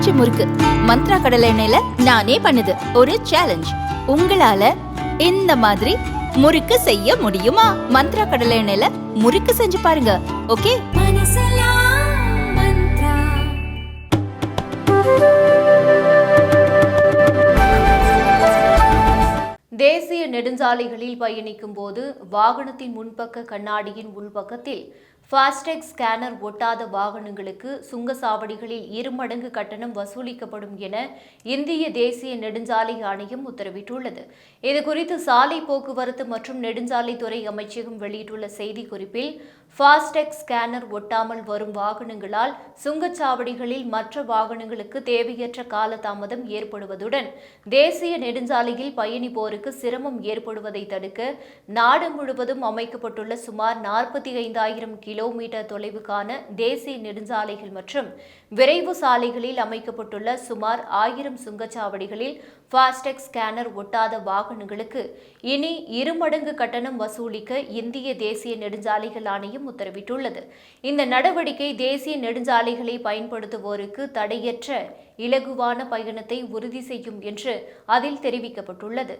பஞ்சு முறுக்கு மந்த்ரா கடலை எண்ணெயில நானே பண்ணுது. ஒரு சேலஞ்ச், உங்களால இந்த மாதிரி முறுக்கு செய்ய முடியுமா? மந்த்ரா கடலை எண்ணெயில முறுக்கு செஞ்சு பாருங்க. ஓகே. தேசிய நெடுஞ்சாலைகளில் பயணிக்கும் போது வாகனத்தின் முன்பக்க கண்ணாடியின் உள்பக்கத்தில் ஃபாஸ்டேக் ஸ்கேனர் ஒட்டாத வாகனங்களுக்கு சுங்கச்சாவடிகளில் 2 மடங்கு கட்டணம் வசூலிக்கப்படும் என இந்திய தேசிய நெடுஞ்சாலை ஆணையம் உத்தரவிட்டுள்ளது. இதுகுறித்து சாலை போக்குவரத்து மற்றும் நெடுஞ்சாலைத்துறை அமைச்சகம் வெளியிட்டுள்ள செய்திக்குறிப்பில், ஃபாஸ்டேக் ஸ்கேனர் ஒட்டாமல் வரும் வாகனங்களால் சுங்கச்சாவடிகளில் மற்ற வாகனங்களுக்கு தேவையற்ற காலதாமதம் ஏற்படுவதுடன் தேசிய நெடுஞ்சாலையில் பயணிப்போருக்கு சிரமம் ஏற்படுவதை தடுக்க நாடு முழுவதும் அமைக்கப்பட்டுள்ள சுமார் 45,000 கிலோமீட்டர் தொலைவுக்கான தேசிய நெடுஞ்சாலைகள் மற்றும் விரைவு சாலைகளில் அமைக்கப்பட்டுள்ள சுமார் 1000 சுங்கச்சாவடிகளில் ஃபாஸ்டேக் ஸ்கேனர் ஒட்டாத வாகனங்களுக்கு இனி 2 மடங்கு கட்டணம் வசூலிக்க இந்திய தேசிய நெடுஞ்சாலைகள் ஆணையம் உத்தரவிட்டுள்ளது. இந்த நடவடிக்கை தேசிய நெடுஞ்சாலைகளை பயன்படுத்துவோருக்கு தடையற்ற இலகுவான பயணத்தை உறுதி செய்யும் என்று அதில் தெரிவிக்கப்பட்டுள்ளது.